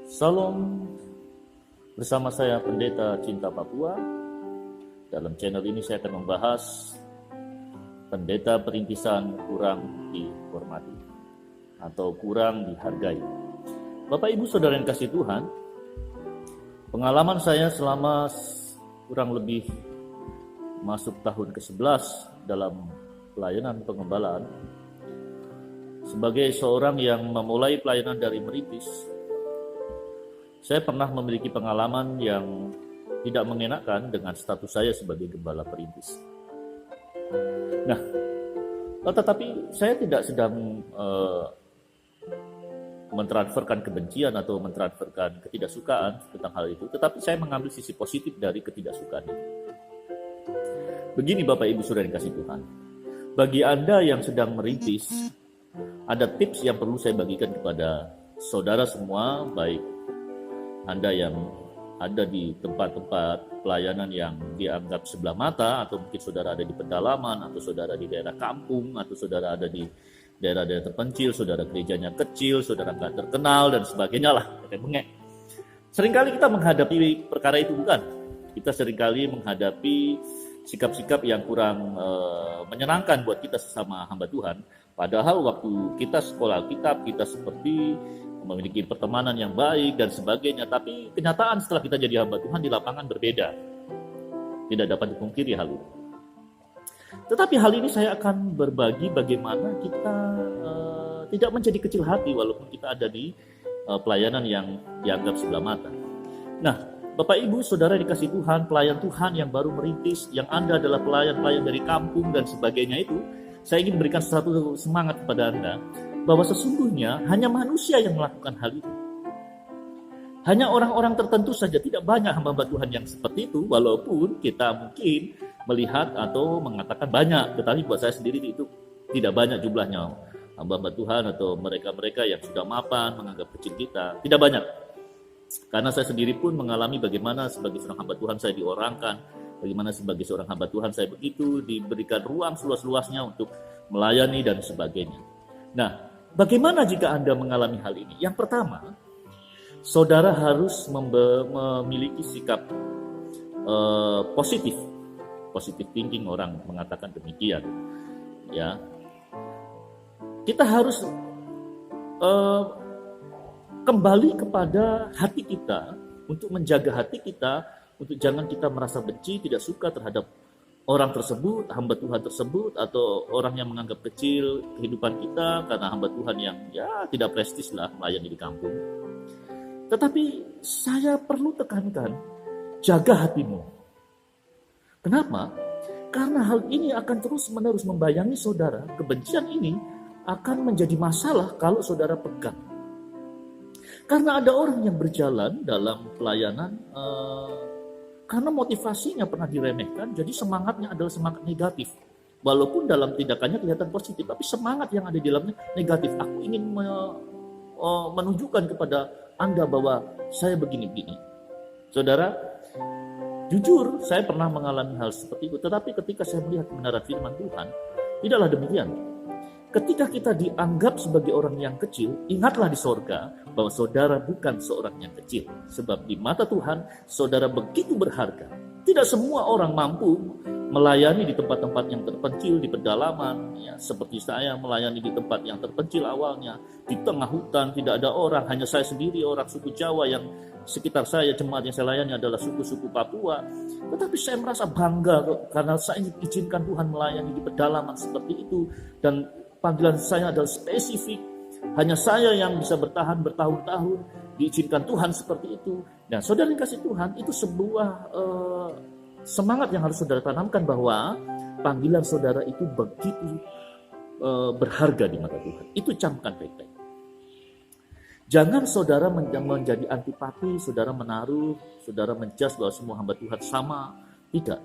Salam, bersama saya Pendeta Cinta Papua. Dalam channel ini saya akan membahas pendeta perintisan kurang dihormati atau kurang dihargai. Bapak Ibu Saudara yang kasih Tuhan, pengalaman saya selama kurang lebih masuk tahun ke-11 dalam pelayanan pengembalaan, sebagai seorang yang memulai pelayanan dari merintis, saya pernah memiliki pengalaman yang tidak mengenakan dengan status saya sebagai gembala perintis. Nah, tetapi saya tidak sedang mentransferkan kebencian atau mentransferkan ketidaksukaan tentang hal itu, tetapi saya mengambil sisi positif dari ketidaksukaan itu. Begini Bapak Ibu Saudara yang kasih Tuhan, bagi Anda yang sedang merintis, ada tips yang perlu saya bagikan kepada saudara semua, baik Anda yang ada di tempat-tempat pelayanan yang dianggap sebelah mata, atau mungkin saudara ada di pedalaman, atau saudara di daerah kampung, atau saudara ada di daerah-daerah terpencil, saudara gerejanya kecil, saudara nggak terkenal, dan sebagainya lah. Seringkali kita menghadapi perkara itu, bukan? Kita seringkali menghadapi sikap-sikap yang kurang menyenangkan buat kita sesama hamba Tuhan. Padahal waktu kita sekolah kitab, kita seperti memiliki pertemanan yang baik dan sebagainya, tapi kenyataan setelah kita jadi hamba Tuhan di lapangan berbeda. Tidak dapat dipungkiri hal itu. Tetapi hal ini saya akan berbagi bagaimana kita tidak menjadi kecil hati walaupun kita ada di pelayanan yang dianggap sebelah mata. Nah, Bapak Ibu Saudara dikasih Tuhan, pelayan Tuhan yang baru merintis, yang Anda adalah pelayan-pelayan dari kampung dan sebagainya itu, saya ingin berikan satu semangat kepada Anda, bahwa sesungguhnya hanya manusia yang melakukan hal itu. Hanya orang-orang tertentu saja, tidak banyak hamba-hamba Tuhan yang seperti itu, walaupun kita mungkin melihat atau mengatakan banyak, tetapi buat saya sendiri itu tidak banyak jumlahnya. Hamba-hamba Tuhan atau mereka-mereka yang sudah mapan, menganggap kecil kita, tidak banyak. Karena saya sendiri pun mengalami bagaimana sebagai seorang hamba Tuhan saya diorangkan, bagaimana sebagai seorang hamba Tuhan saya begitu diberikan ruang seluas-luasnya untuk melayani dan sebagainya. Nah, bagaimana jika Anda mengalami hal ini? Yang pertama, saudara harus memiliki sikap positif thinking, orang mengatakan demikian. Ya, kita harus kembali kepada hati kita, untuk menjaga hati kita, untuk jangan kita merasa benci, tidak suka terhadap orang tersebut, hamba Tuhan tersebut, atau orang yang menganggap kecil kehidupan kita karena hamba Tuhan yang ya tidak prestis lah melayani di kampung. Tetapi saya perlu tekankan, jaga hatimu. Kenapa? Karena hal ini akan terus-menerus membayangi saudara. Kebencian ini akan menjadi masalah kalau saudara pegang. Karena ada orang yang berjalan dalam pelayanan karena motivasinya pernah diremehkan, jadi semangatnya adalah semangat negatif. Walaupun dalam tindakannya kelihatan positif, tapi semangat yang ada di dalamnya negatif. Aku ingin menunjukkan kepada Anda bahwa saya begini-begini. Saudara, jujur saya pernah mengalami hal seperti itu, tetapi ketika saya melihat kebenaran firman Tuhan, tidaklah demikian. Ketika kita dianggap sebagai orang yang kecil, ingatlah di sorga bahwa saudara bukan seorang yang kecil. Sebab di mata Tuhan, saudara begitu berharga. Tidak semua orang mampu melayani di tempat-tempat yang terpencil, di pedalaman. Ya, seperti saya melayani di tempat yang terpencil awalnya. Di tengah hutan, tidak ada orang, hanya saya sendiri, orang suku Jawa yang sekitar saya, jemaat yang saya layani adalah suku-suku Papua. Tetapi saya merasa bangga karena saya izinkan Tuhan melayani di pedalaman seperti itu. Dan panggilan saya adalah spesifik. Hanya saya yang bisa bertahan bertahun-tahun, diizinkan Tuhan seperti itu. Dan saudara yang kasih Tuhan, itu sebuah semangat yang harus saudara tanamkan, bahwa panggilan saudara itu begitu berharga di mata Tuhan. Itu camkan baik-baik. Jangan saudara menjadi antipati, saudara menaruh, saudara menjudge bahwa semua hamba Tuhan sama. Tidak.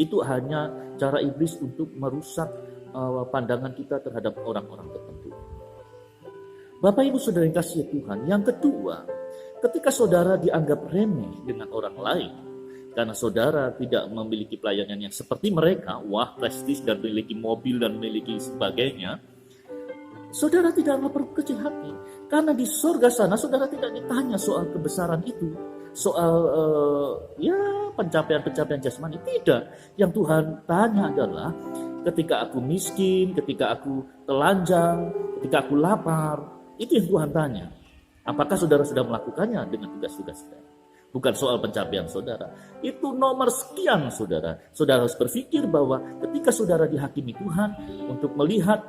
Itu hanya cara iblis untuk merusak pandangan kita terhadap orang-orang tertentu. Bapak Ibu Saudara yang kasih Tuhan, yang kedua, ketika saudara dianggap remeh dengan orang lain, karena saudara tidak memiliki pelayanan yang seperti mereka, wah prestis dan memiliki mobil dan memiliki sebagainya, saudara tidaklah perlu kecil hati. Karena di surga sana saudara tidak ditanya soal kebesaran itu, soal pencapaian-pencapaian jasmani, tidak. Yang Tuhan tanya adalah ketika aku miskin, ketika aku telanjang, ketika aku lapar, itu yang Tuhan tanya. Apakah saudara sudah melakukannya dengan tugas-tugas saudara? Bukan soal pencapaian saudara. Itu nomor sekian saudara. Saudara harus berpikir bahwa ketika saudara dihakimi Tuhan untuk melihat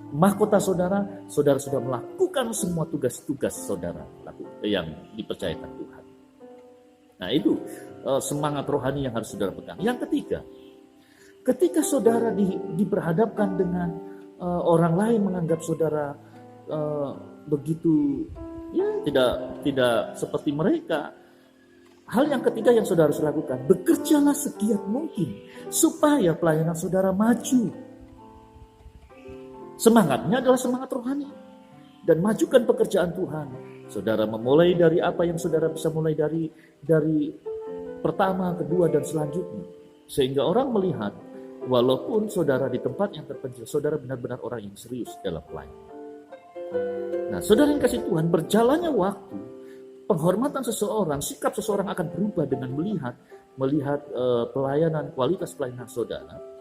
mahkota saudara, saudara sudah melakukan semua tugas-tugas saudara yang dipercayakan Tuhan. Nah itu semangat rohani yang harus saudara pegang. Yang ketiga, ketika saudara diperhadapkan dengan orang lain menganggap saudara begitu tidak seperti mereka, hal yang ketiga yang saudara harus lakukan, bekerjalah segiat mungkin supaya pelayanan saudara maju. Semangatnya adalah semangat rohani. Dan majukan pekerjaan Tuhan. Saudara memulai dari apa yang saudara bisa mulai dari pertama, kedua, dan selanjutnya. Sehingga orang melihat, walaupun saudara di tempat yang terpencil, saudara benar-benar orang yang serius dalam pelayanan. Nah, saudara yang kasih Tuhan, berjalannya waktu, penghormatan seseorang, sikap seseorang akan berubah dengan melihat pelayanan, kualitas pelayanan saudara.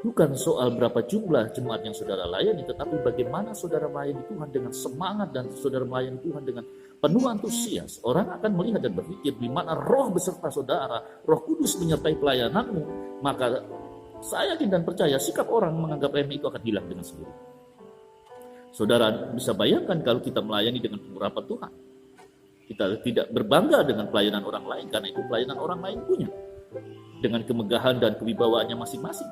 Bukan soal berapa jumlah jemaat yang saudara layani, tetapi bagaimana saudara melayani Tuhan dengan semangat dan saudara melayani Tuhan dengan penuh antusias. Orang akan melihat dan berpikir di mana roh beserta saudara, Roh Kudus menyertai pelayananmu, maka saya yakin dan percaya sikap orang menganggap remeh itu akan hilang dengan sendiri. Saudara bisa bayangkan kalau kita melayani dengan pengharapan Tuhan. Kita tidak berbangga dengan pelayanan orang lain, karena itu pelayanan orang lain punya. Dengan kemegahan dan kewibawaannya masing-masing.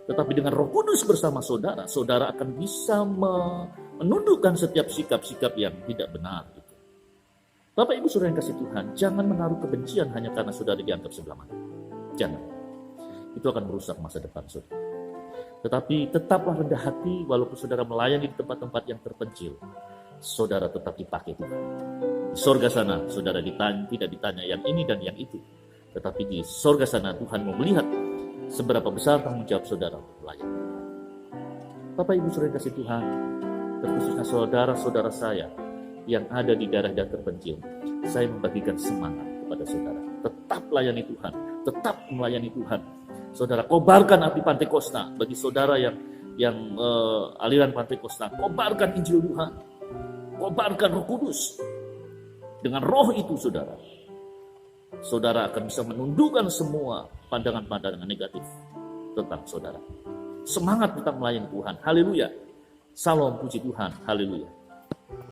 Tetapi dengan Roh Kudus bersama saudara, saudara akan bisa menundukkan setiap sikap-sikap yang tidak benar. Bapak Ibu saudara yang kasih Tuhan, jangan menaruh kebencian hanya karena saudara dianggap sebelah mata. Jangan. Itu akan merusak masa depan saudara. Tetapi tetaplah rendah hati walaupun saudara melayani di tempat-tempat yang terpencil. Saudara tetap dipakai Tuhan. Di sorga sana saudara tidak ditanya yang ini dan yang itu. Tetapi di sorga sana Tuhan mau melihat seberapa besar tanggung jawab saudara melayani. Bapak Ibu saudara yang kasih Tuhan, terkhususnya saudara-saudara saya yang ada di daerah-daerah terpencil, saya membagikan semangat kepada saudara. Tetap layani Tuhan, tetap melayani Tuhan. Saudara kobarkan api Pantekosta bagi saudara yang aliran Pantekosta. Kobarkan Injil Tuhan, kobarkan Roh Kudus. Dengan roh itu saudara akan bisa menundukkan semua pandangan-pandangan negatif tentang saudara. Semangat tetap melayani Tuhan. Haleluya. Salam puji Tuhan. Haleluya.